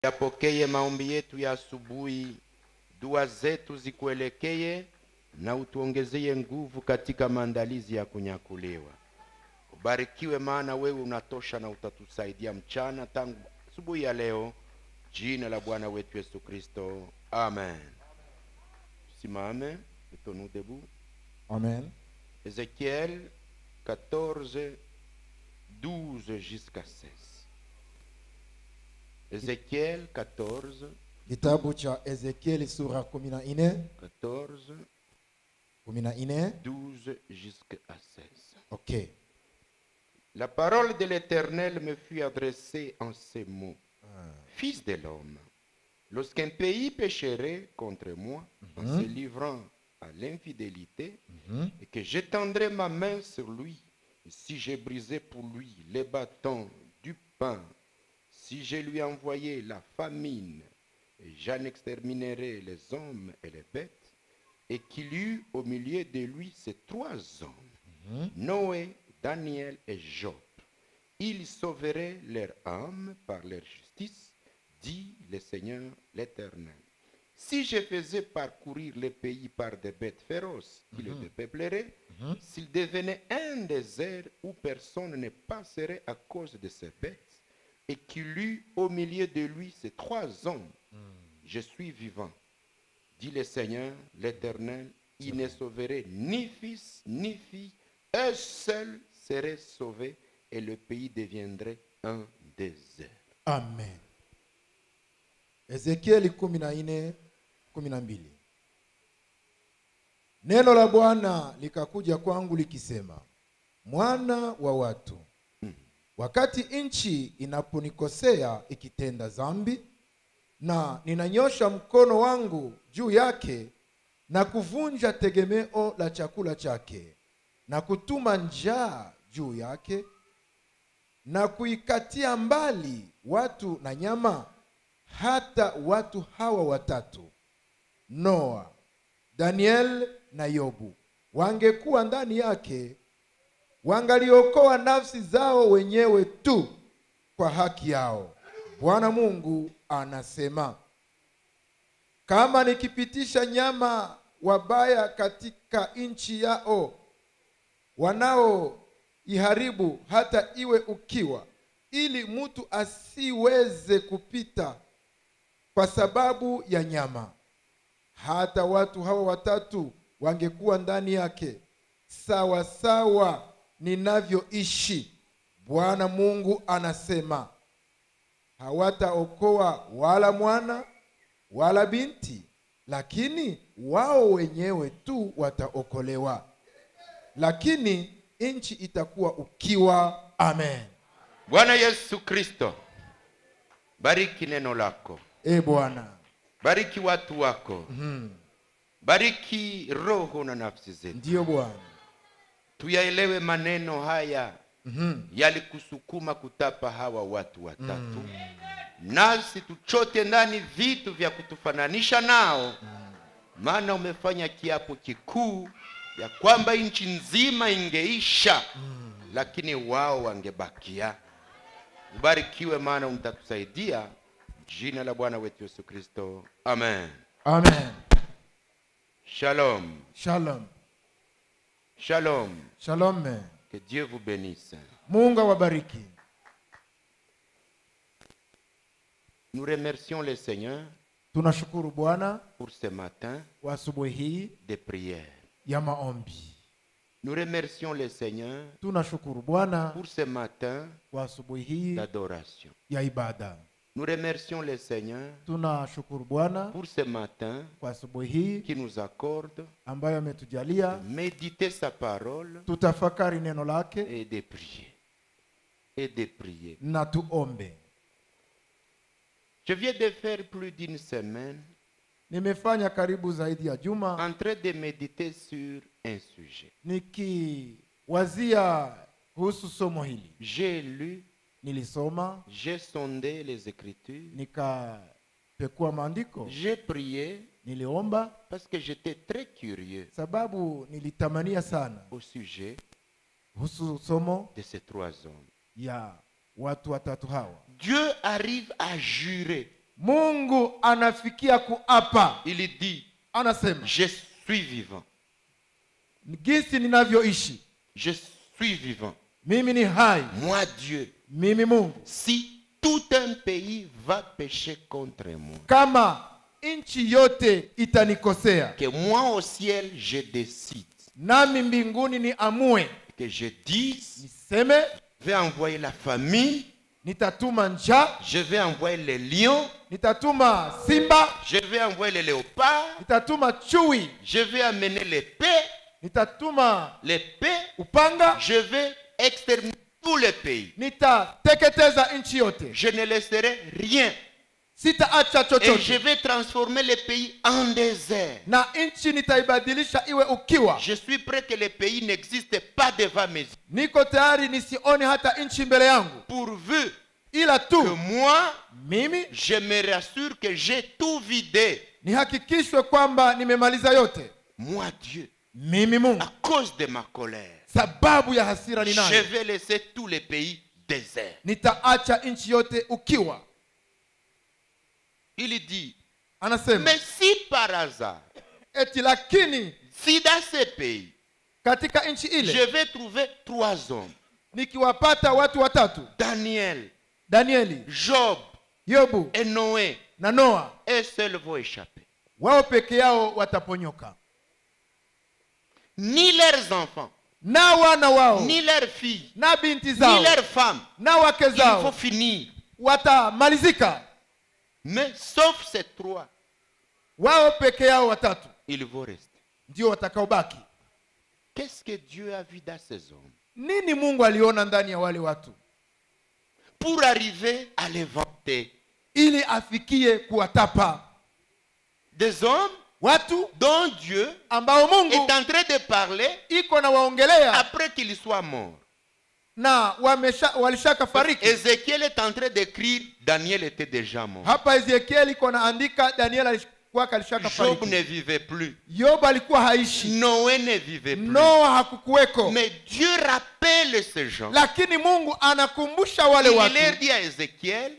Yapokee maombi yetu ya asubuhi, dua zetu zikuelekee na utuongezee nguvu katika maandalizi ya kunyakuliwa. Ubarikiwe, maana wewe unatosha na utatusaidia mchana tangu asubuhi ya leo. Jina la Bwana wetu Yesu Kristo. Amen. Simame, mettons-nous debout. Amen. Ézéchiel 14, 12 jusqu'à 16. Ézéchiel 14. Kitabu cha Ezekieli sura 14. 14. 14. 12 jusqu'à 16. Ok. La parole de l'Éternel me fut adressée en ces mots. Fils de l'homme, lorsqu'un pays pécherait contre moi en se livrant à l'infidélité, et que j'étendrai ma main sur lui, et si j'ai brisé pour lui les bâtons du pain, si je lui envoyé la famine, et j'en exterminerai les hommes et les bêtes, et qu'il y eut au milieu de lui ces trois hommes, Noé, Daniel et Job, ils sauveraient leur âme par leur justice, dit le Seigneur l'Éternel. Si je faisais parcourir le pays par des bêtes féroces qui le dépeupleraient, s'il devenait un désert où personne ne passerait à cause de ces bêtes, et qu'il eut au milieu de lui ces trois hommes, je suis vivant, dit le Seigneur l'Éternel, il ne sauverait ni fils ni fille, eux seuls seraient sauvés, et le pays deviendrait un désert. Amen. Ezekieli 14:12. Neno la Bwana likakuja kwangu likisema, mwana wa watu, wakati nchi inaponikosea ikitenda dhambi, na ninanyosha mkono wangu juu yake na kuvunja tegemeo la chakula chake na kutuma njaa juu yake na kuikatia mbali watu na nyama, hata watu hawa watatu, Noa, Daniel na Yobu, wangekuwa ndani yake, wangaliokoa nafsi zao wenyewe tu kwa haki yao. Bwana Mungu anasema, kama nikipitisha nyama wabaya katika nchi yao, wanao iharibu hata iwe ukiwa, ili mtu asiweze kupita kwa sababu ya nyama, hata watu hawa watatu wangekuwa ndani yake, sawa sawa ninavyoishi, Bwana Mungu anasema, hawataokoa wala mwana wala binti, lakini wao wenyewe tu wataokolewa, lakini nchi itakuwa ukiwa. Amen. Bwana Yesu Kristo, bariki neno lako. Bwana, bariki watu wako. Bariki roho na nafsi zetu. Ndiyo Bwana. Tuyaelewe maneno haya yalikusukuma kutapa hawa watu watatu. Nasi tuchote ndani vitu vya kutufananisha nao. Maana umefanya kiapo kikuu ya kwamba nchi nzima ingeisha, lakini wao wangebakia. Ubarikiwe, maana utatusaidia. Jina la Bwana wetu Yesu Kristo. Amen. Amen. Shalom. Shalom. Shalom. Shalom. Que Dieu vous bénisse. Mungu awabariki. Nous remercions le Seigneur Tunashukuru Bwana pour ce matin wa asubuhi hii de prière. ya maombi. Nous remercions le Seigneur Tunashukuru Bwana pour ce matin wa asubuhi hii d'adoration. ya ibada. Nous remercions le Seigneur Tunashukuru Bwana pour ce matin kwa asubuhi hii qui nous accorde ambayo ametujalia de méditer sa parole tutafakari neno lake et de prier. Et de prier. na tuombe. Je viens de faire plus d'une semaine Nimefanya karibu zaidi ya juma en train de méditer sur un sujet. nikiwazia kuhusu somo hili. J'ai lu, Nilisoma, j'ai sondé les Écritures, nikapekua maandiko, j'ai prié niliomba parce que j'étais très curieux sababu nilitamania sana au sujet kuhusu somo de ces trois hommes. ya watu watatu hawa. Dieu arrive à jurer Mungu anafikia kuapa. Il dit, Anasema, je suis vivant. jinsi ninavyoishi, Je suis vivant. mimi ni hai, Moi, Dieu, mimi Mungu. si tout un pays va pécher contre moi, Kama nchi yote itanikosea, que moi au ciel, je décide, nami mbinguni ni amue, que je dise, niseme, je vais envoyer la famille, nitatuma njaa, je vais envoyer les lions, nitatuma simba, je vais envoyer les léopards, nitatuma chui, je vais amener l'épée, nitatuma l'épée, upanga, je vais exterminer tous les pays. nitateketeza nchi yote, Je ne laisserai rien. sitaacha Et je chochote, vais transformer les pays en désert. na nchi nitaibadilisha iwe ukiwa. Je suis prêt que les pays n'existent pas devant mes yeux. Niko tayari nisione hata nchi mbele yangu, Pourvu ila que tu moi, mimi je me rassure que j'ai tout vidé. nihakikishwe kwamba nimemaliza yote. Moi, Dieu, Mimi Mungu, à cause de ma colère, sababu ya hasira je ninayo, vais laisser tous les pays déserts. nitaacha nchi yote ukiwa. Il dit, Anasema, mais si par hasard, eti lakini si dans ces pays, katika nchi je ile vais trouver 3 hommes, nikiwapata watu watatu, Daniel, Danieli, Job Yobu et Noé, na Noa, eux seuls vont échapper. wao peke yao wataponyoka, Ni leurs enfants, na wana wao ni leurs filles, na binti ni zao leurs femmes. na wake Il faut zao finir. watamalizika. Mais sauf ces 3, Wao peke yao watatu ils vont rester. ndio watakaobaki. Qu'est-ce que Dieu a vu dans ces hommes Nini Mungu aliona ndani ya wale watu pour arriver à les vanter? ili afikie kuwatapa? Des hommes Watu dont Dieu ambao Mungu est en train de parler iko na waongelea après qu'ils soient morts. na walishaka fariki. Ézéchiel est en train d'écrire, Daniel était déjà mort. Hapa Ezekieli iko naandika, Daniel alikuwa alishaka Job fariki, ne vivait plus. Yobu alikuwa haishi, Noé ne vivait plus. Noa hakukuweko. Mais Dieu rappelle ces gens. Lakini Mungu anakumbusha wale Il watu, leur dit à Ézéchiel,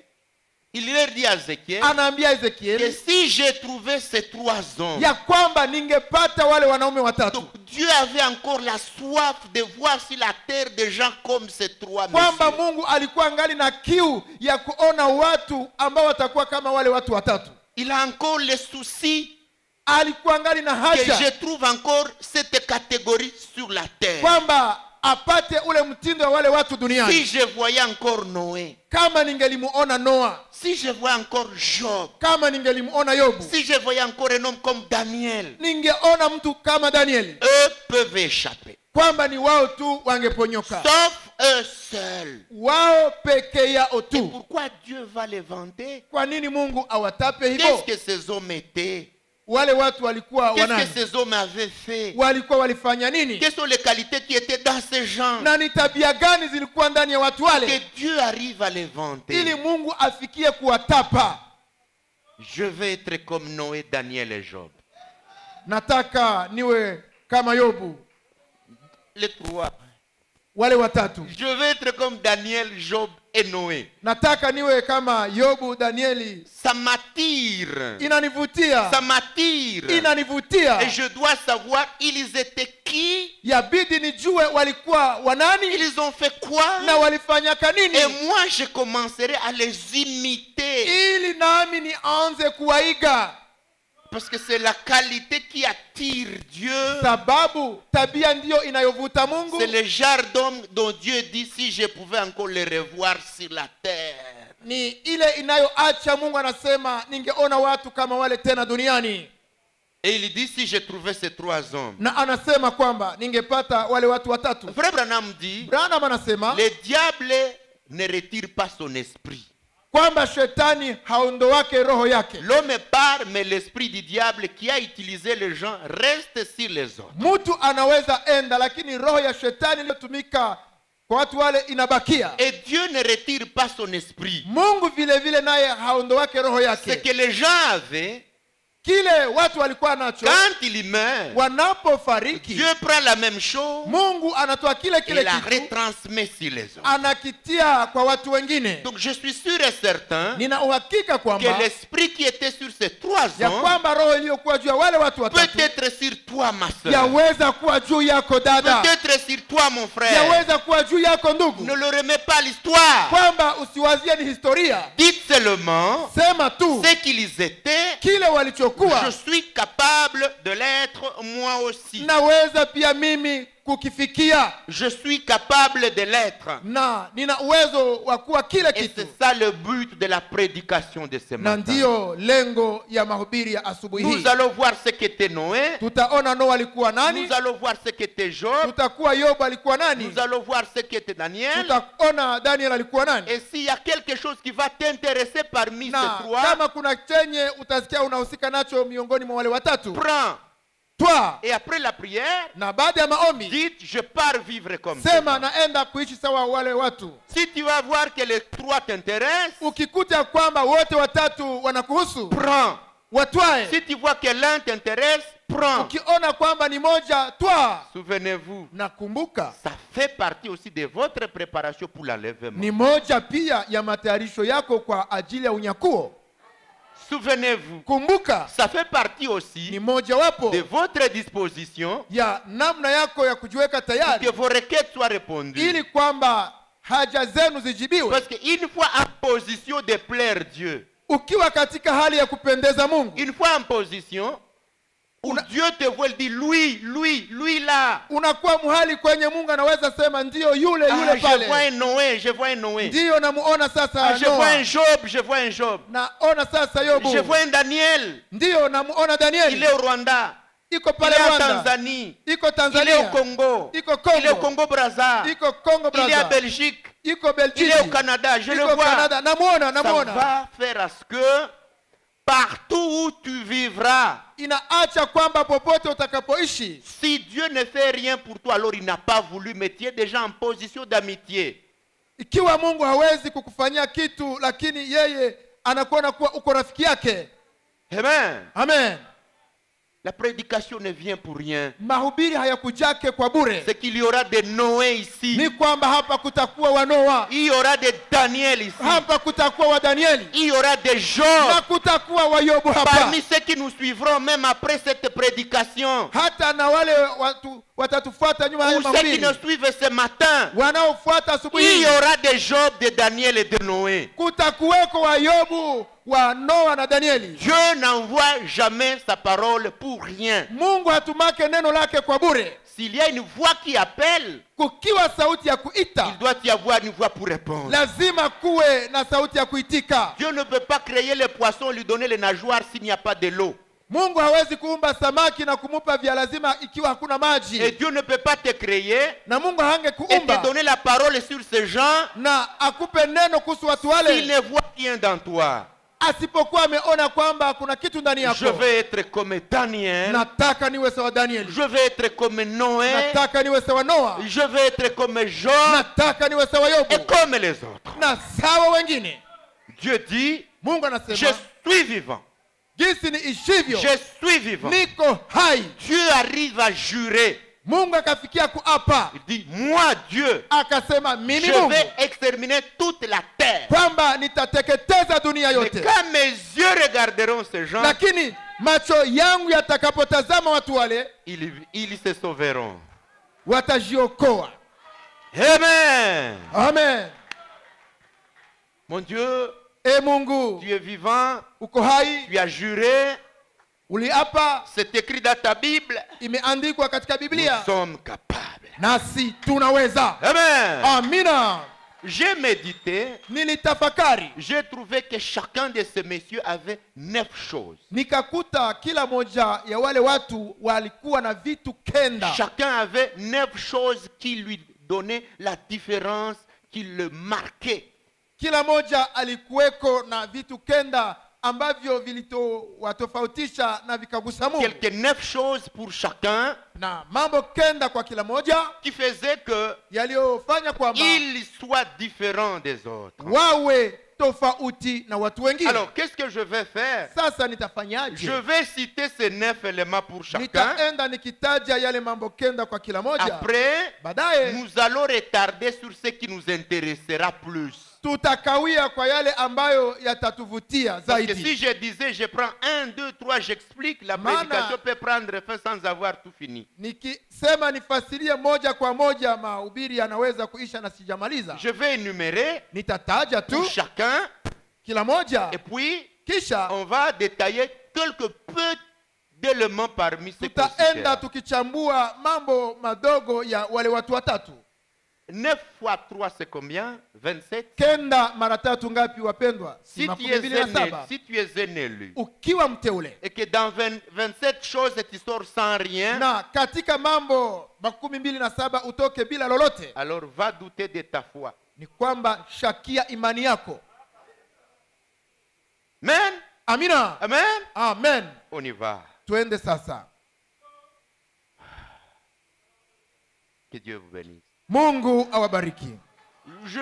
anaambia que Ezekieli si j'ai trouvé ces 3 hommes, ya kwamba ningepata wale wanaume watatu, donc Dieu avait encore la soif de voir sur la terre des gens comme ces 3 kwamba messieurs. Mungu alikuwa angali na kiu ya kuona watu ambao watakuwa kama wale watu watatu. Il a encore le souci Alikuwa angali na que je haja trouve encore cette catégorie sur la terre. kwamba apate ule mtindo wa wale watu Si duniani. je voyais encore Noé, Kama ningelimuona Noa, si je voyais encore Job, kama ningelimuona Yobu, si je voyais encore un homme comme Daniel, ningeona mtu kama Danieli, eux peuvent échapper. kwamba ni wao tu wangeponyoka, Sauf eux seuls. wao peke yao Et tu. pourquoi Dieu va les vanter? Kwa nini Mungu awatape Qu'est-ce hivyo? que ces hommes étaient? Wale watu walikuwa Qu'est-ce wanani? que ces hommes avaient fait? Walikuwa walifanya nini? Quelles sont les qualités qui étaient dans ces gens? Na ni tabia gani zilikuwa ndani ya watu wale, Que Dieu arrive à les ili vanter. Mungu afikie kuwatapa? Je vais être comme Noé, Daniel et Job. Nataka niwe kama Yobu, Les 3. wale watatu. Je vais être comme Daniel, Job et Noé. Nataka niwe kama Yobu, Danieli. Ça m'attire. Inanivutia, Ça m'attire. inanivutia. Et je dois savoir, ils étaient qui? Yabidi nijue walikuwa wanani Ils ont fait quoi? na walifanyaka nini, Et moi, je commencerai à les imiter. ili nami nianze kuwaiga, Parce que c'est la qualité qui attire Dieu. sababu tabia ndiyo inayovuta Mungu. C'est le genre d'homme dont Dieu dit, si je pouvais encore les revoir sur la terre. Ni ile inayoacha Mungu anasema ningeona watu kama wale tena duniani. Et il dit, si je trouvais ces 3 hommes. Na anasema kwamba ningepata wale watu watatu. Frère Branham dit, Branham anasema le diable ne retire pas son esprit. kwamba shetani haondoake roho yake. L'homme part, mais l'esprit du diable qui a utilisé les gens reste sur les autres. Mtu anaweza enda, lakini roho ya shetani iliyotumika kwa watu wale inabakia. Et Dieu ne retire pas son esprit. Mungu vile vile naye haondoake roho Ce yake. que les gens avaient, kile watu walikuwa nacho Quand il meurt, wanapofariki, Dieu prend la même chose Mungu anatoa kile et kile la kitu retransmet sur les autres. anakitia kwa watu wengine. Donc je suis sûr et certain Nina uhakika que kwamba l'esprit qui était sur ces 3 ya hommes kwamba roho iliyokuwa juu ya wale watu watatu peut être sur toi, ma soeur. yaweza kuwa juu yako dada, Peut-être sur toi, mon frère. yaweza kuwa juu yako ndugu, Ne le remets pas à l'histoire. kwamba usiwazie ni historia. Dites seulement Sema tu ce qu'ils étaient. kile walichokuwa, Je suis capable de l'être moi aussi. naweza pia mimi kukifikia, Je suis capable de l'être. na nina uwezo wa kuwa kile Et kitu. c'est ça le but de la prédication de ce Na matin. ndiyo lengo ya mahubiri ya asubuhi Nous hii. allons voir ce qu'était Noé. Tutaona Noa alikuwa nani, Nous allons voir ce qu'était Job. tutakuwa Yobu alikuwa nani, Nous allons voir ce qu'était Daniel. tutaona Daniel alikuwa nani. Et s'il y a quelque chose qui va t'intéresser parmi Na ces 3, kama kuna chenye utasikia unahusika nacho miongoni mwa wale watatu, prends. twa Et après la prière, na baada ya maombi dites, je pars vivre comme sema ça. naenda kuishi sawa wale watu. Si tu vas voir que les 3 t'intéressent, Ukikuta kwamba wote watatu wanakuhusu, prends. watwae. Si tu vois que l'un t'intéresse, prends. Ukiona kwamba ni moja, twa. Souvenez-vous, Na kumbuka, ça fait partie aussi de votre préparation pour l'enlèvement. ni moja pia ya matayarisho yako kwa ajili ya unyakuo. Souvenez-vous, Kumbuka, ça fait partie ni aussi moja wapo de votre disposition ya namna yako ya kujiweka pour tayari que vos requêtes soient répondues. ili kwamba haja zenu zijibiwe. Parce qu'une fois en position de plaire Dieu, Ukiwa katika hali ya kupendeza Mungu, une fois en position où Dieu te voit, il dit lui là. unakuwa muhali kwenye Mungu anaweza sema ndiyo yule Ah, yule je vois pale, un Noé, je vois un Noé. ndiyo namuona sasa Ah, je vois un Noa, Job, je vois un Job. naona sasa Yobu, Je vois un Daniel. ndiyo namuona Il Danieli, est au Rwanda. iko Il pale est en Rwanda, Tanzanie. iko Il est au Tanzania, Congo. iko Il est au Kongo, Congo Brazza. iko Kongo Il est à Brazza, Belgique. iko Il Belgiji, est au Canada. Je le iko vois. Canada, namuona Ça va faire à ce que partout où tu vivras, inaacha kwamba popote utakapoishi, si Dieu ne fait rien pour toi, alors il n'a pas voulu, mais tu es déjà en position d'amitié. ikiwa Mungu hawezi kukufanyia kitu, lakini yeye anakuona kuwa uko rafiki yake. Amen. Amen. La prédication ne vient pour rien. Mahubiri hayakujake kwa bure. C'est qu'il y aura des Noé ici. Ni kwamba hapa kutakuwa wa Noa, Il y aura des Daniel ici. hapa kutakuwa wa Danieli, Il y aura des na Job. kutakuwa wa Yobu hapa. Parmi ceux qui nous suivront même après cette prédication, Hata na wale watu watatufuata nyuma ya ou ceux qui mahubiri, nous suivent ce matin, wanaofuata asubuhi il hii, y aura des Job, de Daniel et de Noé. kutakuweko wa Yobu, wa Noa na Danieli. Dieu n'envoie jamais sa parole pour rien. Mungu hatumake neno lake kwa bure. S'il y a une voix qui appelle, Kukiwa sauti ya il kuita, doit y avoir une voix pour répondre. lazima kuwe na sauti ya kuitika. Dieu ne peut pas créer les poissons, lui donner les nageoires s'il n'y a pas de l'eau. Mungu hawezi kuumba samaki na kumupa vya lazima ikiwa hakuna Et maji, Dieu ne peut pas te créer na Mungu hange et te kuumba donner la parole sur ces gens na akupe neno kuhusu watu s'il wale ne voit rien dans toi. asipokuwa ameona kwamba kuna kitu ndani Je yako. veux être comme Daniel. Nataka niwe sawa Danieli, Je veux être comme Noé. nataka niwe sawa Noa, Je veux être comme Job nataka niwe sawa et Yobu comme les autres. na sawa wengine. Dieu dit, Mungu je anasema suis vivant. jinsi ni ishivyo Je suis vivant. niko hai. Dieu arrive à jurer. Mungu akafikia kuapa, Il dit, moi Dieu, akasema mimi je Mungu vais exterminer toute la terre. kwamba nitateketeza dunia Mais yote, quand mes yeux regarderont ces gens, lakini macho yangu yatakapotazama watu wale ils se sauveront. watajiokoa. Amen. Amen. Mon Dieu, E Mungu, tu es vivant, uko hai, tu as juré, uliapa, c'est écrit dans ta Bible, imeandikwa katika nous Biblia, sommes capables. nasi tunaweza. Amen. Amina. J'ai médité, Nilitafakari, j'ai trouvé que chacun de ces messieurs avait 9 choses. nikakuta kila moja ya wale watu walikuwa na vitu kenda. Chacun avait 9 choses qui lui donnaient la différence, qui le marquaient. Kila moja alikuweko na vitu kenda ambavyo vilitowatofautisha na vikagusa Mungu, Quelques 9 choses pour chacun na mambo kenda kwa kila moja qui faisaient que yaliyofanya kwamba il soit différent des autres. wawe tofauti na watu wengine. Alors, qu'est-ce que je vais faire? Sasa nitafanyaje? Je vais citer ces 9 éléments pour chacun. Nitaenda nikitaja yale mambo kenda kwa kila moja. Après, Baadaye nous allons retarder sur ce qui nous intéressera plus. tutakawia kwa yale ambayo yatatuvutia Parce que zaidi. si je disais, je prends 1, 2, 3, j'explique, la prédication peut prendre fin sans avoir tout fini. Nikisema nifasirie moja kwa moja, mahubiri yanaweza kuisha na sijamaliza. Je vais énumérer Nitataja pour tu chacun, kila moja, et puis kisha on va détailler quelques peu d'éléments parmi ces tutaenda considérables. tukichambua mambo madogo ya wale watu watatu. 9 fois 3, c'est combien? 27. Kenda mara tatu ngapi wapendwa? Si Si tu makumi es mbili na un saba. si tu es un élu, Ukiwa mteule et que dans 27 choses tu sors sans rien, na katika mambo makumi mbili na saba utoke bila lolote, alors va douter de ta foi. ni kwamba shakia imani yako. Amen. Amina. Amen. Amen. On y va. Tuende sasa. Que Dieu vous bénisse. Mungu awabariki. Je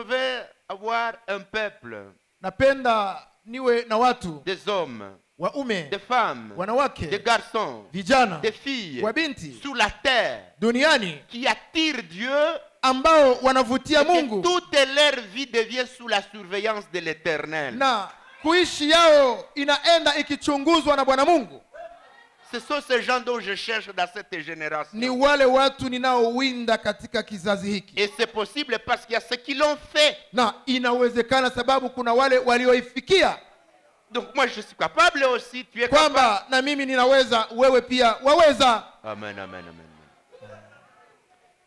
vais avoir un peuple, Napenda niwe na watu, des hommes, waume, des femmes, des wanawake, garçons, vijana, des filles, wabinti sur la terre, duniani qui attirent Dieu, ambao wanavutia et que Mungu toute leur vie devient sous la surveillance de l'Éternel. na kuishi yao inaenda ikichunguzwa na Bwana Mungu. Ce sont ces gens dont je cherche dans cette Ni génération. wale watu ninaowinda katika kizazi hiki, Et c'est possible parce qu'il y a ceux qui l'ont fait. na inawezekana sababu kuna wale walioifikia, Donc moi je suis capable aussi. Tu es capable. kwamba na mimi ninaweza, wewe pia waweza. Amen, amen, amen.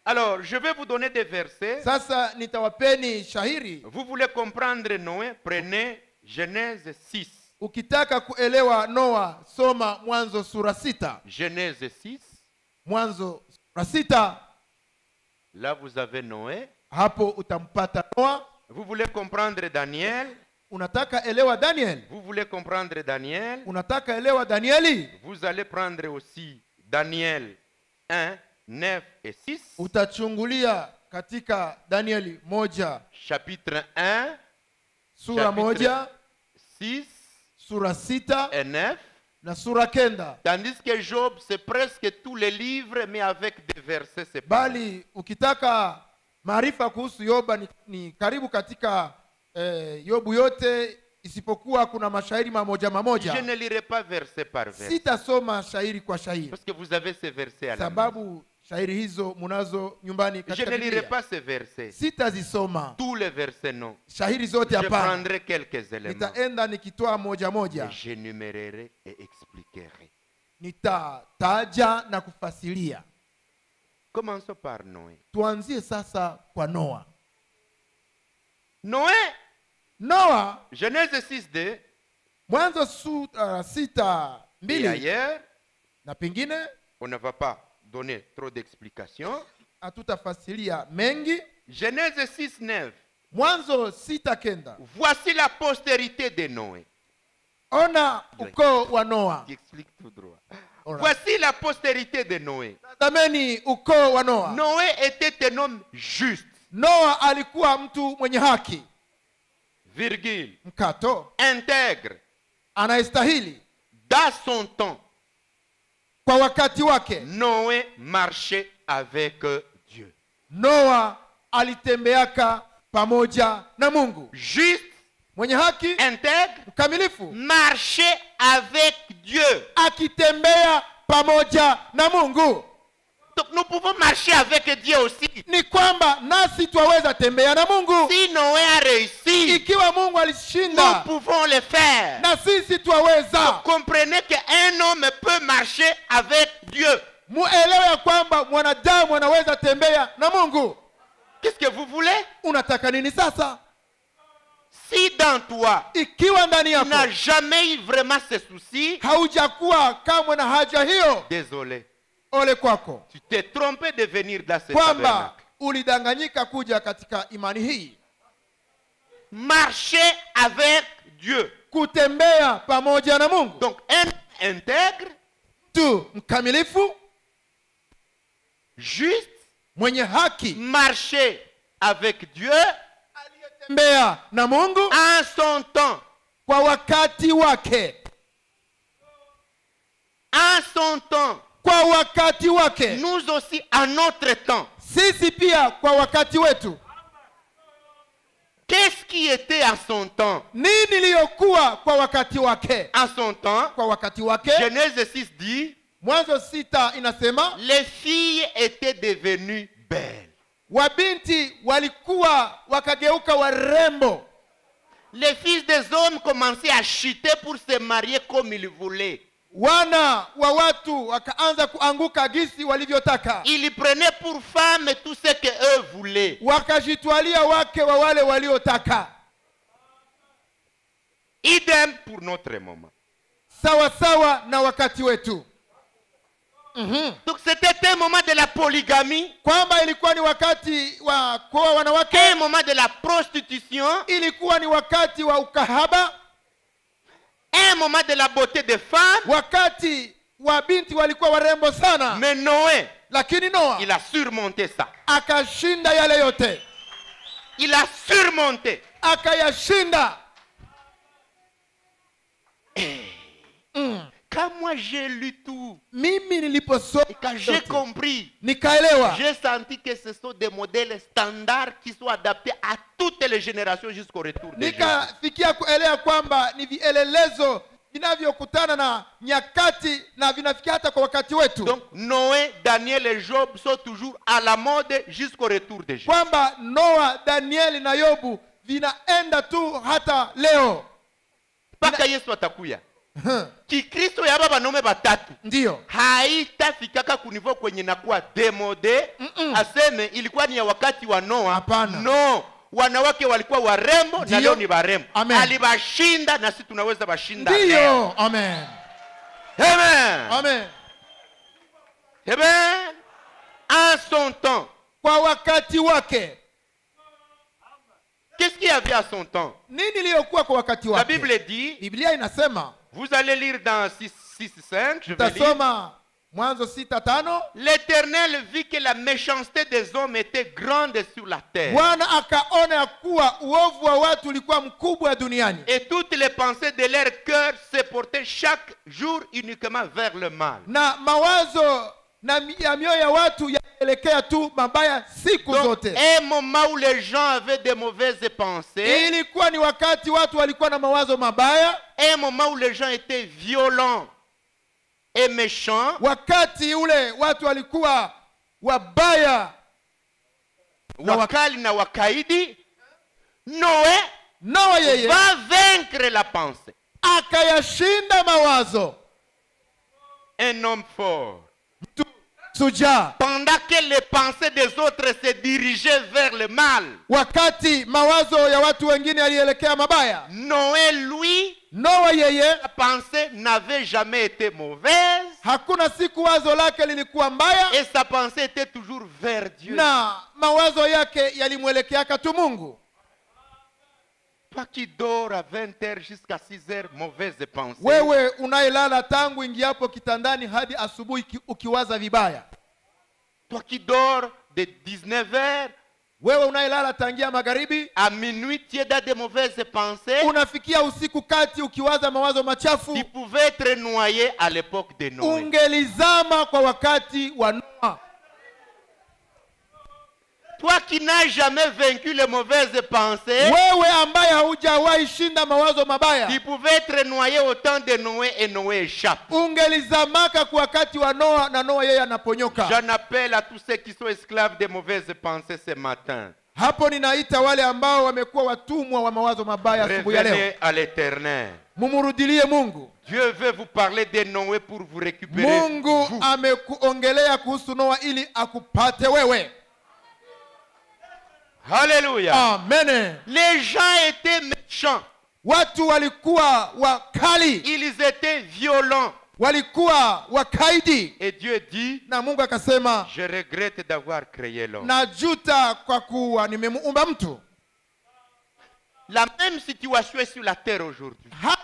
Alors je vais vous donner des versets. Sasa nitawapeni shahiri. Vous voulez comprendre Noé? Prenez Genèse 6. Ukitaka kuelewa Noa, soma Mwanzo sura 6. Genèse 6. Mwanzo sura 6, Là vous avez Noé. hapo utampata Noa. Vous voulez comprendre Daniel? Unataka elewa Daniel? Vous voulez comprendre Daniel? Unataka elewa Danieli? Vous allez prendre aussi Daniel 1, 9 et 6. Utachungulia katika Danieli 1 Chapitre 1, sura chapitre 1, 6 sura 6 et 9. na sura 9. Tandis que Job, c'est presque tous les livres, mais avec des versets séparés. Bali ukitaka maarifa kuhusu Yoba ni karibu katika Yobu yote, isipokuwa kuna mashairi mamoja Je mamoja. ne lirai pas verset par verset. Sitasoma shairi kwa shairi, Parce que vous avez ces versets à la main. sababu shairi hizo munazo nyumbani Je katika ne lirai Biblia. pas ces versets. Sitazisoma Tous les versets, non. shahiri zote, Je hapana. prendrai quelques éléments. Nitaenda nikitoa moja moja, Et j'énumérerai et expliquerai. nitataja na kufasilia. Commençons par Noé. Tuanzie sasa kwa Noa. Noé, Noa, Genèse 6, 2. Mwanzo sura 6 Et 2, ailleurs, na pengine on ne va pas donner trop d'explications. hatutafasilia mengi. Genèse 6, 9. Mwanzo 6:9, Voici la postérité de Noé. ona ukoo wa Noa. Qui explique tout droit. Alright. Voici la postérité de Noé. Tazameni ukoo wa Noa. Noé était un homme juste, Noa alikuwa mtu mwenye haki, virgule, mkato, intègre, anayestahili dans son temps. kwa wakati wake. Noé marchait avec Dieu. Noa alitembeaka pamoja na Mungu. Juste, Mwenye haki, intègre, mkamilifu, marchait avec Dieu. akitembea pamoja na Mungu. Donc nous pouvons marcher avec Dieu aussi. Ni kwamba nasi twaweza tembea na Mungu. Si Noé a réussi, Ikiwa Mungu nous alishinda, pouvons le faire. na sisi twaweza. Comprenez qu'un homme peut marcher avec Dieu. Muelewe ya kwamba mwanadamu anaweza tembea na Mungu. Qu'est-ce que vous voulez? Unataka nini sasa? Si dans toi, Ikiwa ndani tu n'as yako jamais eu vraiment ce souci, haujakuwa kamwe na haja hiyo, désolé, ole kwako, tu t'es trompé de venir dans ce kwamba tabernacle. ulidanganyika kuja katika imani hii. Marcher avec Dieu. Kutembea pamoja na Mungu. Donc, un intègre, Tu mkamilifu, juste, mwenye haki, marcher avec Dieu, tembea na Mungu en son temps. kwa wakati wake, En son temps. kwa wakati wake. Nous aussi à notre temps. Sisi pia kwa wakati wetu. Qu'est-ce qui était à son temps? Nini iliyokuwa kwa wakati wake? À son temps, Kwa wakati wake, Genèse 6 dit, Mwanzo 6 inasema les filles étaient devenues belles. wabinti walikuwa wakageuka warembo. Les fils des hommes commençaient à chuter pour se marier comme ils voulaient. Wana wa watu wakaanza kuanguka gisi walivyotaka, Ils prenaient pour femme tout ce qu'eux voulaient. wakajitwalia wake wa wale waliotaka. Idem pour notre moment. Sawa sawa na wakati wetu. Donc c'était un moment de la polygamie, Kwamba ilikuwa ni wakati wa kuoa wanawake, un moment de la prostitution, ilikuwa ni wakati wa ukahaba, un moment de la beauté des femmes. wakati wa binti walikuwa warembo sana. Mais Noé, Lakini Noa il a surmonté ça. akashinda yale yote, Il a surmonté. akayashinda. Quand moi j'ai lu tout, Mimi niliposoma et quand j'ai yote, compris, nikaelewa, j'ai senti que ce sont des modèles standards qui sont adaptés à toutes les générations jusqu'au retour de Jésus. nikafikia kuelewa kwamba ni vielelezo vinavyokutana na nyakati na vinafikia hata kwa wakati wetu. Donc Noé, Daniel et Job sont toujours à la mode jusqu'au retour de Jésus. Kwamba Noa, Danieli na Yobu vinaenda tu hata leo. Mpaka Yesu atakuya. Kikristo ya baba wanaume batatu Ndiyo. haitafikaka kunivo kwenye nakuwa demode. Aseme ilikuwa ni ya wakati wa Noa. Hapana. No, wanawake walikuwa warembo na Ndiyo. leo ni warembo. Amen. Alibashinda na sisi tunaweza bashinda leo. Ndiyo. Amen. Amen. Amen. Amen. En son temps. Kwa wakati wake. Qu'est-ce qu'il y avait à son temps? Nini iliyokuwa kwa wakati La wake? Bible dit, Biblia inasema, vous allez lire dans 6:5, je vais lire. tasoma Mwanzo 6:5. L'Éternel vit que la méchanceté des hommes était grande sur la terre. Bwana akaona ya kuwa uovu wa watu ulikuwa mkubwa duniani, Et toutes les pensées de leur cœur se portaient chaque jour uniquement vers le mal. na mawazo ya mioyo ya watu yaelekea tu mabaya siku Donc, zote. un moment où les gens avaient de mauvaises pensées, Ilikuwa ni wakati watu walikuwa na mawazo mabaya, un moment où les gens étaient violents et méchants, wakati ule watu walikuwa wabaya na wakali na wakaidi. Noé Noa yeye va vaincre la pensée. akayashinda mawazo. Un homme fort. Sujaa. Pendant que les pensées des autres se dirigeaient vers le mal, Wakati mawazo ya watu wengine yalielekea mabaya, Noé, lui, Noa yeye sa pensée n'avait jamais été mauvaise hakuna siku wazo lake lilikuwa mbaya, et sa pensée était toujours vers Dieu. na mawazo yake yalimwelekeaka tu Mungu. Toi qui dors à 20h jusqu'à 6h, mauvaise pensée. Wewe unayelala tangu ingiapo kitandani hadi asubuhi ukiwaza vibaya. Toi qui dors de 19h Wewe unayelala tangia magharibi à minuit, tu es dans de mauvaises pensées. unafikia usiku kati ukiwaza mawazo machafu, Tu pouvais être noyé à l'époque de Noé. ungelizama kwa wakati wa Noa. Toi qui n'as jamais vaincu les mauvaises pensées, Wewe ambaye haujawahi shinda mawazo mabaya, tu pouvais être noyé au temps de Noé et Noé échappe. ungelizamaka kwa wakati wa Noa na Noa yeye anaponyoka. J'en appelle à tous ceux qui sont esclaves des mauvaises pensées ce matin. Hapo ninaita wale ambao wamekuwa watumwa wa mawazo mabaya asubuhi ya leo. Revenez à l'Éternel. Mumurudilie Mungu. Dieu veut vous parler de Noé pour vous récupérer. Mungu Vous. amekuongelea kuhusu Noa ili akupate wewe. Alléluia. Amen. Les gens étaient méchants. Watu walikuwa wakali, Ils étaient violents. walikuwa wakaidi, Et Dieu dit, na Mungu akasema, je regrette d'avoir créé l'homme. najuta kwa kuwa nimemuumba mtu. La même situation est sur la terre aujourd'hui. Hali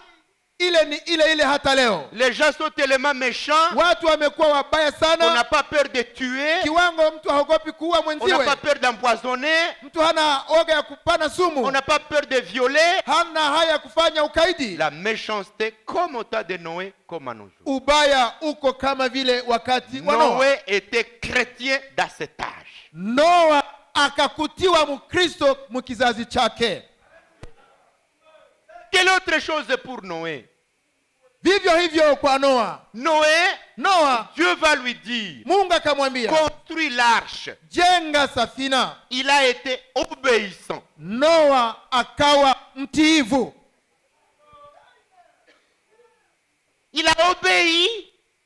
ile ile ni ile ile hata leo. Les gens sont tellement méchants. Watu wamekuwa wabaya On n'a sana pas peur de tuer. kiwango mtu haogopi kuua On n'a mwenziwe. pas peur d'empoisonner. Mtu hana oga ya kupana On sumu, n'a pas peur de violer. hana haya ya kufanya ukaidi. La méchanceté, comme au temps de Noé, comme à nos jours. Ubaya uko kama vile wakati wa Noa. Noé était chrétien dans cet âge. Noa akakutiwa Mkristo mkizazi chake. Quelle autre chose pour Noé? Vivyo hivyo kwa Noa. Noa, Dieu va lui dire, Mungu akamwambia, construis l'arche. jenga safina. Il a été obéissant. Noa akawa mtiivu. Il a obéi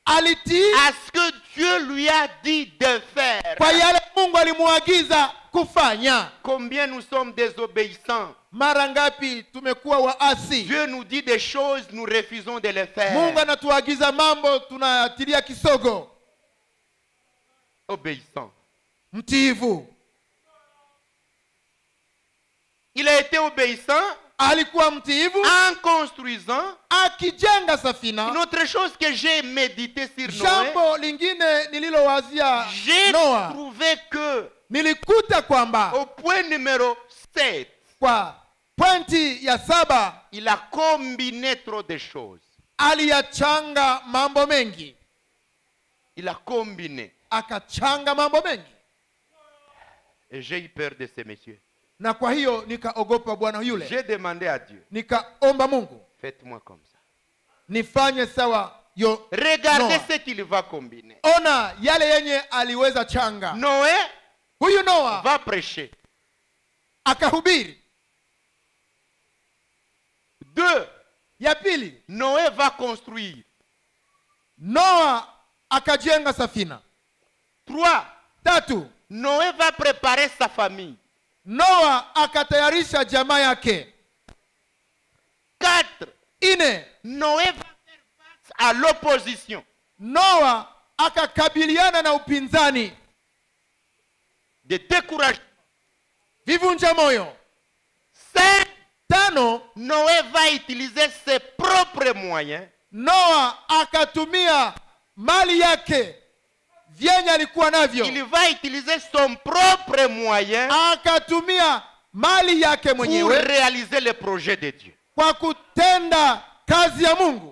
Alitii à ce que Dieu lui a dit de faire. kwa yale Mungu alimuagiza kufanya. Combien nous sommes désobéissants. Mara ngapi tumekuwa waasi? Dieu nous dit des choses, nous refusons de les faire. Mungu anatuagiza mambo tunatilia kisogo. Obéissant. Mtiivu. Il a été obéissant Alikuwa mtiivu en construisant. akijenga safina. Une autre chose que j'ai médité sur Noé, Jambo lingine nililowazia j'ai Noa, trouvé que nilikuta kwamba au point numéro 7, kwa pointi ya 7 il a combiné trop de choses. aliyachanga mambo mengi. Il a combiné. Akachanga mambo mengi. Et j'ai eu peur de ces messieurs. Na kwa hiyo nikaogopa bwana yule. J'ai demandé à Dieu, Nikaomba Mungu, faites-moi comme ça. nifanye sawa yo. Regardez Noa. ce qu'il va combiner. Ona yale yenye aliweza changa. Noé Huyu Noa va prêcher. akahubiri. 2. Ya pili, Noé va construire. Noa akajenga safina. 3. 3, Noé va préparer sa famille. Noa akatayarisha jamaa yake. 4. 4, Noé va faire face à l'opposition. Noa akakabiliana na upinzani, De découragement. vivunja moyo. 5. 5, Noé va utiliser ses propres moyens Noa akatumia mali yake vyenye alikuwa navyo. il va utiliser son propre moyen Akatumia mali yake pour mwenyewe réaliser le projet de Dieu. kwa kutenda kazi ya Mungu.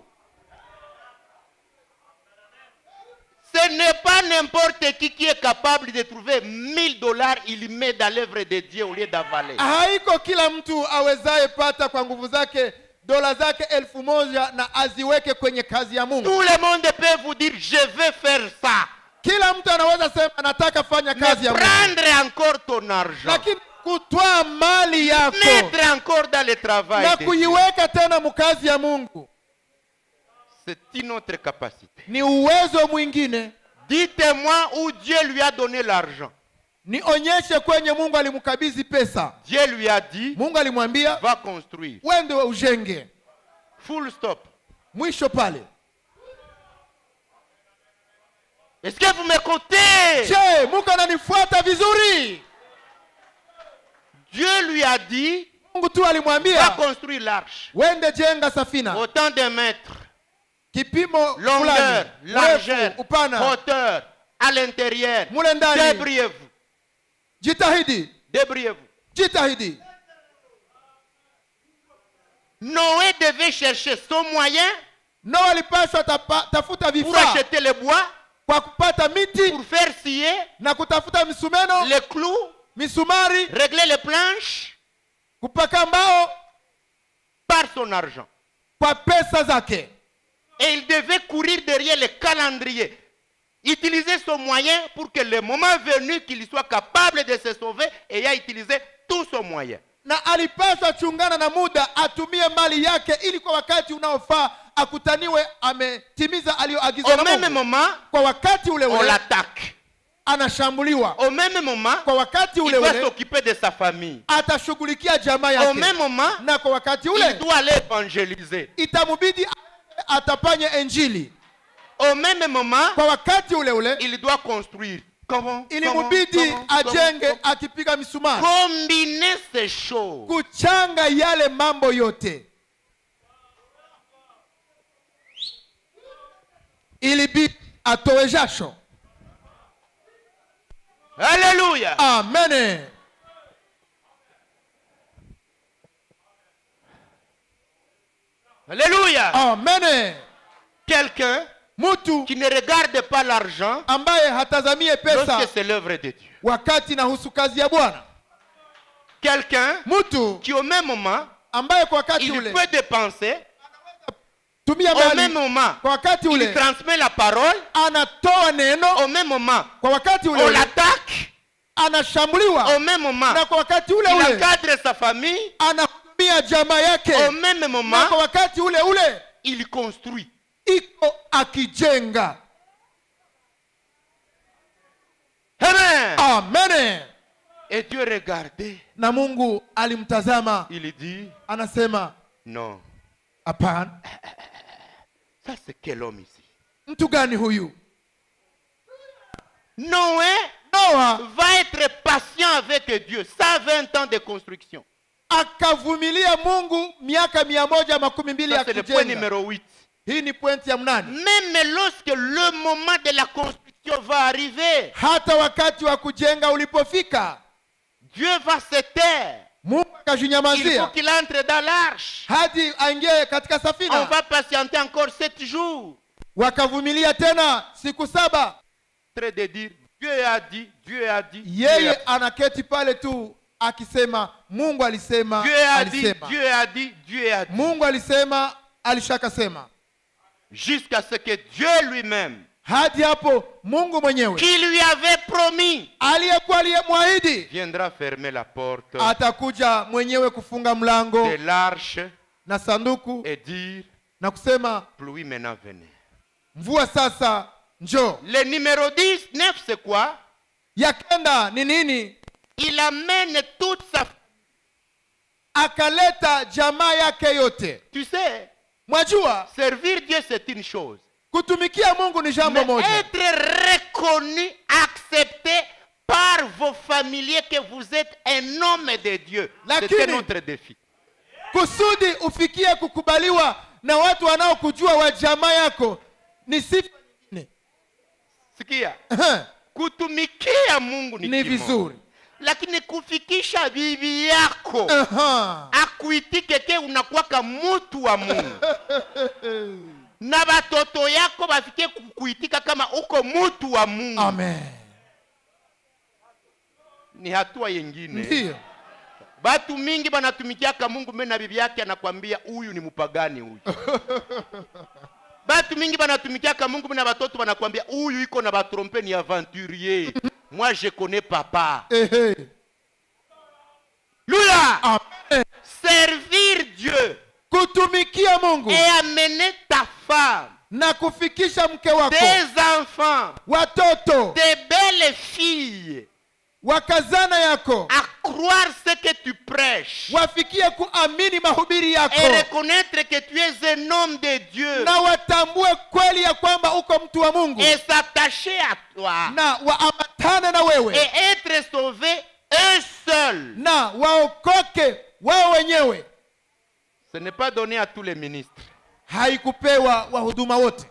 Ce n'est pas n'importe qui est capable de trouver $1000, il met dans l'œuvre de Dieu au lieu d'avaler. Haiko kila mtu awezaye pata kwa nguvu zake dola zake 1000 na aziweke kwenye kazi ya Mungu. Tout le monde peut vous dire, je vais faire ça. Kila mtu anaweza sema nataka fanya kazi ya Mais Mungu. prendre encore ton argent, Lakini kutwaa mali yako mettre encore dans le travail na de Dieu, kuiweka tena mkazi ya Mungu c'est une autre capacité. ni uwezo mwingine. Dites-moi où Dieu lui a donné l'argent. Nionyeshe kwenye Mungu alimkabidhi pesa. Dieu lui a dit, Mungu alimwambia va construire. wende ujenge. Full stop. Mwisho pale. Est-ce que vous m'écoutez? Je, Mungu ananifuata vizuri? Dieu lui a dit, Mungu tu va alimwambia construire l'arche. wende jenga safina. Autant de mètres, Kipimo longueur, fulani, largeur, urefu, upana, hauteur, à l'intérieur. mule ndani. Débrouillez-vous. Jitahidi, Débrouillez-vous. jitahidi. Noé devait chercher son moyen Noa alipaswa tafuta pour vifaa acheter le bois, kwa kupata miti pour faire scier na kutafuta misumeno, les clous, misumari, régler les planches kupaka mbao par son argent. kwa pesa zake. Et il devait courir derrière le calendrier. Utiliser son moyen pour que le moment venu qu'il soit capable de se sauver et a utilisé tout son moyen. Na alipaswa chungana na muda, atumie mali yake ili kwa wakati unaofaa akutaniwe ametimiza aliyoagizwa Au na même Mungu. moment, Kwa wakati ule on ule l'attaque. anashambuliwa. Au même moment, Kwa wakati il ule doit ule s'occuper de sa famille. atashughulikia jamaa Au yake. même moment, Na kwa wakati il ule doit aller évangéliser. itamubidi atapanye injili. Au même moment, Kwa wakati ule ule il doit construire. Comment? ilimubidi ajenge akipiga misumari. Combiner ces choses. Kuchanga yale mambo yote. ilibidi atoe jasho. Alléluia. Amen. Alléluia. Amen. Quelqu'un Mtu qui ne regarde pas l'argent ambaye hatazamie pesa lorsque c'est l'œuvre de Dieu. wakati nahusu kazi ya Bwana. Quelqu'un Mtu qui au même moment, ambaye kwa wakati il ule peut dépenser, tumia au même mali, moment, kwa wakati il ule transmet la parole, anatoa neno, au même moment, kwa wakati ule on ule l'attaque, anashambuliwa, au même moment, na kwa wakati ule il ule encadre sa famille, anahudumia jamaa yake, au même na moment, kwa wakati ule ule il construit. iko akijenga. Amen. Amen. Et Dieu regardait, Na Mungu alimtazama, il dit, anasema non, hapana, ça c'est quel homme ici? mtu gani huyu? Noé Noa va être patient avec Dieu. 120 ans de construction. akavumilia Mungu miaka 120 Ça ya c'est le point kujenga. numéro 8. Hii ni pointi ya 8. Même lorsque le moment de la construction va arriver, Hata wakati wa kujenga ulipofika, Dieu va se taire. Mungu Il faut akajinyamazia qu'il entre dans l'arche. hadi aingie katika On safina. va patienter encore 7 jours. Wakavumilia tena siku 7. Très de dire, Dieu a dit, Dieu a dit, Dieu Yeye a dit. anaketi pale tu akisema Mungu alisema, Dieu a dit, alisema. Dieu a dit, Dieu a dit. Mungu alisema, alishakasema. Jusqu'à ce que Dieu lui-même, Hadi hapo Mungu mwenyewe qui lui avait promis, aliyekuwa aliyemwahidi viendra fermer la porte atakuja mwenyewe kufunga mlango de l'arche na sanduku et dire, na kusema pluie maintenant venez. mvua sasa njoo. Le numéro 19, c'est quoi? Ya kenda ni nini? Il amène toute sa... Akaleta jamaa yake yote. Tu sais, Mwajua, servir Dieu, c'est une chose. kutumikia Mungu ni jambo Mais moja, être reconnu, accepté par vos familiers que vous êtes un homme de Dieu, c'est Lakini- un autre défi. kusudi ufikie kukubaliwa na watu wanaokujua wa jamaa yako ni sifa nyingine. Sikia, kutumikia Mungu ni Ni kimoja. vizuri. Lakini kufikisha bibi yako akuitike ke unakuwaka mutu wa Mungu na batoto yako bafikie kuitika kama uko mutu wa Mungu. Amen. Ni hatua yengine. Ndiyo. Batu mingi banatumikiaka Mungu, mimi na bibi yake anakwambia huyu ni mpagani huyu. Batu mingi banatumikiaka Mungu, mimi na batoto banakwambia huyu iko na batrompe ni aventurier. Moi je connais papa. Luya! Amen. Servir Dieu Kutumikia Mungu et amener ta femme, na kufikisha mke wako, tes enfants, watoto, tes belles filles wakazana yako à croire ce que tu prêches wafikie kuamini mahubiri yako et reconnaître que tu es un homme de Dieu na watambue kweli ya kwamba uko mtu wa Mungu et s'attacher à toi na waambatane na wewe et être sauvé eux seuls. na waokoke wao wenyewe. Ce n'est pas donné à tous les ministres. Haikupewa wahuduma wote.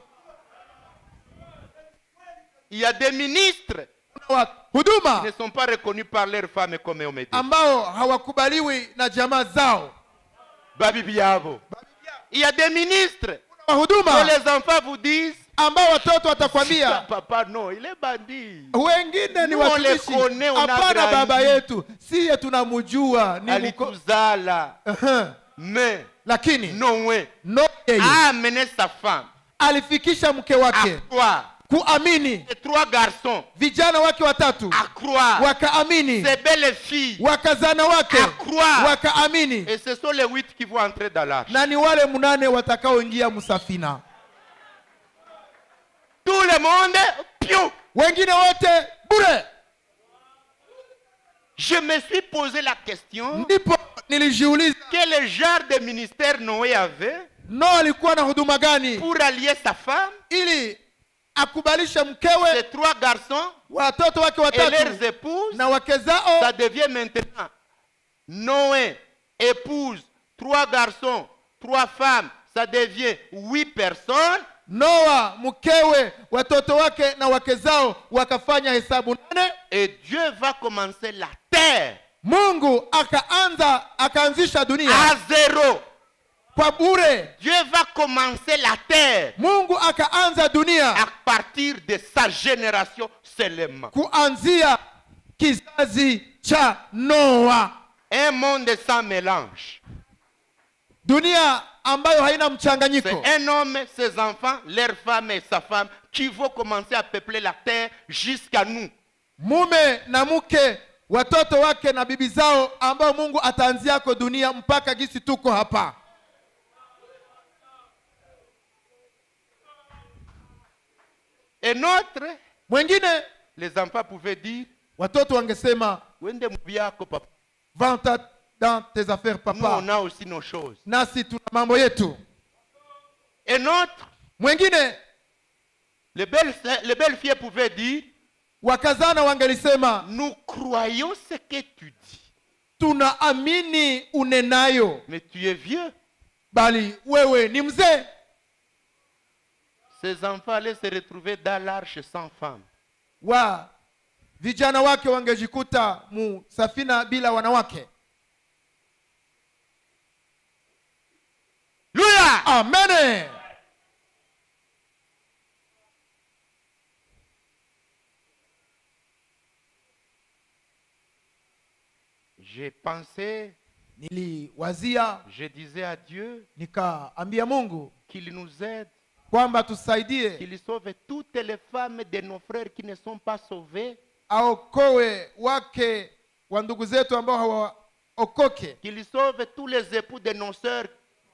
Il y a des ministres qui Wahuduma ne sont pas reconnus par leurs femmes comme hommes. ambao hawakubaliwi na jamaa zao. Babibi yabo. Il y a des ministres que Wahuduma les enfants vous disent, ambao watoto watakwambia papa non, il est bandit. wengine ni Nous, on les watumishi. connaît, on a Hapana, grandi. baba yetu siye tunamjua ni mko... Alituzala. Mais Lakini Noé no yeye a amené sa femme alifikisha mke à wake croire. kuamini, Et 3 garçons vijana wake watatu à croire. wakaamini, Ces belles filles wakazana wake à croire. wakaamini, Et ce sont les 8 qui vont entrer dans l'arche. na ni wale 8 watakaoingia msafina. Tout le monde, piou. Wengine wote bure. Je me suis posé la question, Ndipo nilijiuliza quel genre de ministère Noé avait Noa alikuwa na huduma gani pour allier sa femme, ili akubalishe mkewe, ses 3 garçons watoto wake et watatu leurs épouses. na wake zao. Ça devient maintenant Noé, épouse, 3 garçons, 3 femmes, ça devient 8 personnes. Noa, mkewe, watoto wake na wake zao wakafanya hesabu 8. Et Dieu va commencer la terre Mungu akaanzisha dunia à zéro. kwa bure. Dieu va commencer la terre Mungu akaanza dunia à partir de sa génération seulement. kuanzia kizazi cha Noa. Un monde sans mélange. Dunia ambayo haina mchanganyiko. C'est un homme, ses enfants, leur femme et sa femme qui vont commencer à peupler la terre jusqu'à nous. Mume na mke, watoto wake na bibi zao ambao Mungu ataanziako dunia mpaka gisi tuko hapa. Et notre, Mwingine, les enfants pouvaient dire, watoto wangesema, Wende mbiako papa. vanta dans tes affaires Nous papa. on a aussi nos choses. Nasi tuna mambo yetu. Et notre, Mwingine, les belles filles pouvaient dire, wakazana wangelisema, nous croyons ce que tu dis. tunaamini unenayo, Mais tu es vieux. bali wewe ni mzee. Ces enfants allaient se retrouver dans l'arche sans femme. Wa vijana wake wangejikuta mu safina bila wanawake. Louia! Amen. J'ai pensé, Niliwazia, je disais à Dieu nikaambia Mungu qu'il nous aide, kwamba tusaidie qu'il sauve toutes les femmes de nos frères qui ne sont pas sauvées, aokoe wake wa ndugu zetu ambao hawaokoke, qu'il sauve tous les époux de nos sœurs,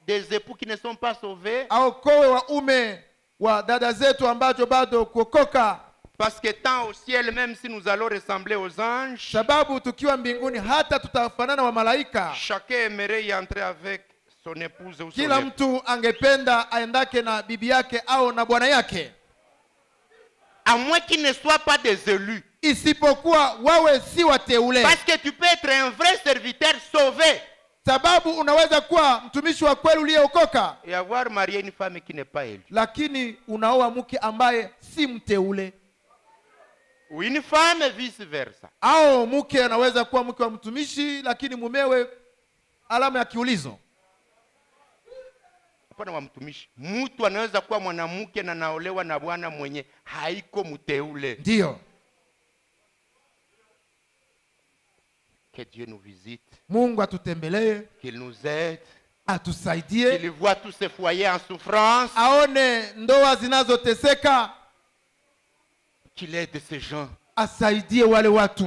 des époux qui ne sont pas sauvés, aokoe waume wa dada zetu ambacho bado kuokoka, parce que tant au ciel, même si nous allons ressembler aux anges, sababu tukiwa mbinguni hata tutafanana wa malaika. chacun aimerait y entrer avec son épouse ou son Kila époux. mtu angependa aendake na bibi yake au na bwana yake, À moins qu'ils ne soient pas des élus. isipokuwa wawe si wateule. Parce que tu peux être un vrai serviteur sauvé Sababu unaweza kuwa mtumishi wa kweli uliyeokoka, et avoir marié une femme qui n'est pas élue. lakini unaoa mke ambaye si mteule, Ou une femme vice versa. au mke anaweza kuwa mke wa mtumishi lakini mumewe alama ya kiulizo. Hapana wa mtumishi. Mtu anaweza kuwa mwanamke na naolewa na bwana mwenye haiko mteule. Ndiyo, Que Dieu nous visite, Mungu atutembelee, qu'il nous aide, atusaidie, qu'il voit tous ces foyers en souffrance, aone ndoa zinazoteseka, qu'il aide ces gens. asaidie wale watu.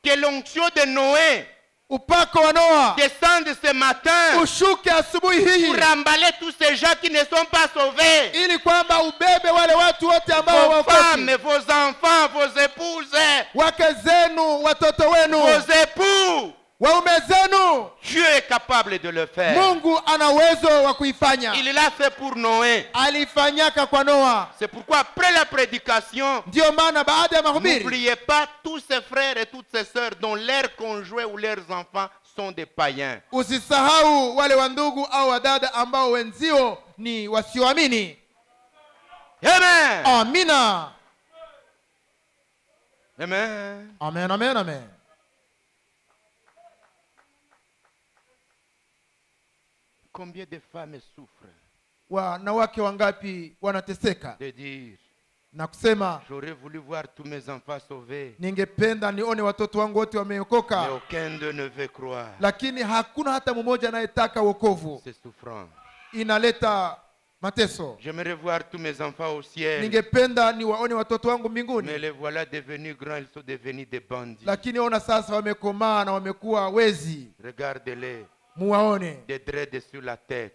Que l'onction de Noé Upako wa Noa descende ce matin ushuke asubuhi hii, pour emballer tous ces gens qui ne sont pas sauvés. ili kwamba ubebe wale watu wote ambao Vos femmes, hawaokoki, vos enfants, vos épouses, wake zenu, watoto wenu, vos époux. waume zenu. Dieu est capable de le faire. Mungu ana uwezo wa kuifanya. Il l'a fait pour Noé. Alifanyaka kwa Noa. C'est pourquoi après la prédication, Ndiyo maana baada ya mahubiri, n'oubliez pas tous ces frères et toutes ces sœurs dont leurs conjoints ou leurs enfants sont des païens. usisahau wale wa ndugu au wadada ambao wenzio ni wasioamini. Amen. Amina. Amen. Amen, amen, amen. Combien de femmes souffrent Wanawake wangapi wanateseka de dire, na kusema, j'aurais voulu voir tous mes enfants sauvés, ningependa nione watoto wangu wote mais wameokoka, aucun d'eux ne veut croire. lakini hakuna hata mmoja anayetaka wokovu. C'est souffrant. Inaleta mateso. J'aimerais voir tous mes enfants au ciel, Ningependa niwaone watoto wangu mais mbinguni, les voilà devenus grands, ils sont devenus des bandits. lakini ona sasa wamekomaa na wamekuwa wezi. Regardez-les, Muwaone, des dreads sur la tête.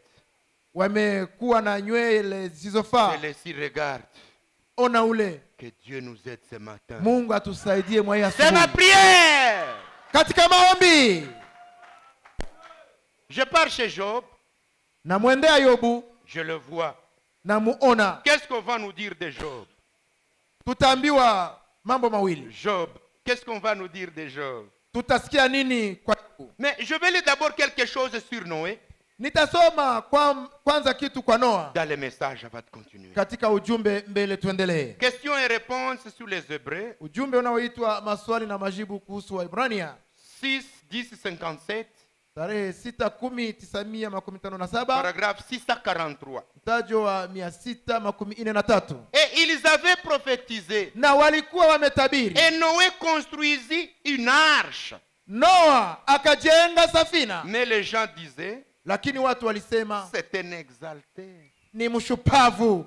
wamekuwa na nywele zisizofaa. Celles-ci regardent. Ona ule. Que Dieu nous aide ce matin. Mungu atusaidie mwa hii C'est ma asubuhi. prière. Katika maombi Je pars chez Job, namwendea Yobu, je le vois. namuona. Qu'est-ce qu'on va nous dire de Job? Tutaambiwa mambo mawili. Job, qu'est-ce qu'on va nous dire de Job? Tutasikia nini kwa Yobu? Mais je vais lire d'abord quelque chose sur Noé. Nitasoma kwanza kitu kwa Noa. Dans le message, on va continuer. Katika ujumbe mbele tuendelee. Questions et réponses sur les Hébreux. Ujumbe unaoitwa maswali na majibu kuhusu Waebrania. 6-10-57. Tarehe 6-10-957. Paragraphe 643. Mtajo wa 643. Et ils avaient prophétisé. Na walikuwa wametabiri. Et Noé construisit une arche. Noa akajenga safina. Mais les gens disaient, lakini watu walisema, c'est un exalté, ni mshupavu,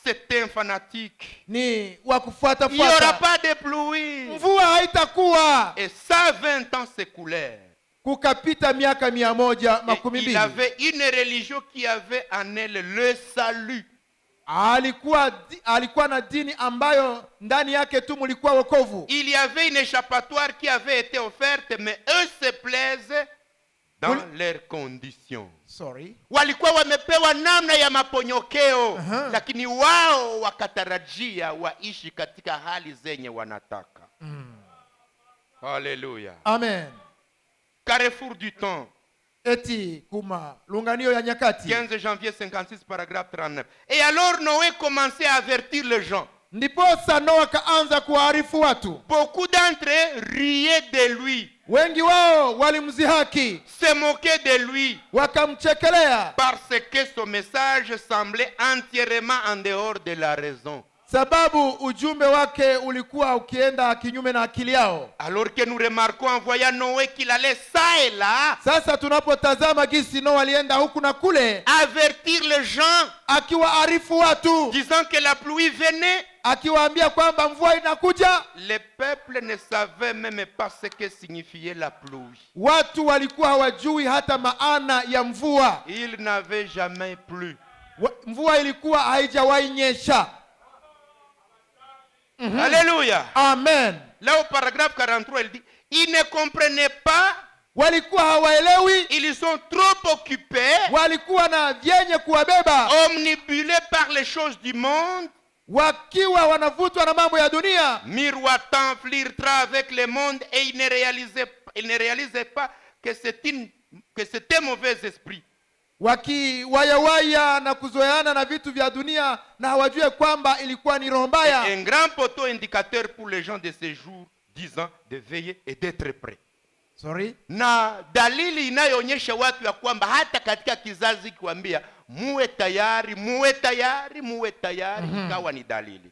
c'est un fanatique, ni wa kufuata il n'y aura fuata, pas de pluie. mvua haitakuwa. Et 120 ans s'écoulèrent. Kukapita miaka 120. Il avait une religion qui avait en elle le salut. Alikuwa na dini ambayo ndani yake tu mulikuwa wokovu. Il y avait une échappatoire qui avait été offerte, mais eux se plaisent dans leurs conditions. Walikuwa wamepewa namna ya maponyokeo, lakini wao wakatarajia waishi katika hali zenye wanataka. Alléluia. Amen. Carrefour du temps. Eti kuma lunganio ya nyakati. 15 janvier 56 paragraphe 39. Et alors Noé commençait à avertir les gens. Ndiposa Noa kaanza kuarifu watu. Beaucoup d'entre eux riaient de lui. Wengi wao walimzihaki, se moquaient de lui, wakamchekelea, parce que son message semblait entièrement en dehors de la raison. Sababu ujumbe wake ulikuwa ukienda kinyume na akili yao. Alors que nous remarquons en voyant Noé qu'il allait ça et là, sasa tunapotazama gisi Noa alienda huku na kule, avertir les gens, akiwaarifu watu, disant que la pluie venait, akiwaambia kwamba mvua inakuja. Le peuple ne savait même pas ce que signifiait la pluie. Watu walikuwa hawajui hata maana ya mvua. Il n'avait jamais plu. Mvua ilikuwa haijawahi nyesha. Alléluia. Amen. Là au paragraphe 43, il dit, ils ne comprenaient pas. Walikuwa hawaelewi. Ils sont trop occupés. Walikuwa na vyenye kuwabeba. Omnibulés par les choses du monde. Wakiwa wanavutwa na mambo ya dunia. Miroitant, flirtant avec le monde, et ils ne réalisaient pas que c'était mauvais esprit. Wakiwayawaya na kuzoeana na vitu vya dunia na hawajue kwamba ilikuwa ni roho mbaya. Un grand poteau indicateur pour les gens de ces jours disant de veiller et d'être prêts. Na dalili inayoonyesha watu ya kwamba hata katika kizazi kuambia muwe tayari, ikawa ni dalili.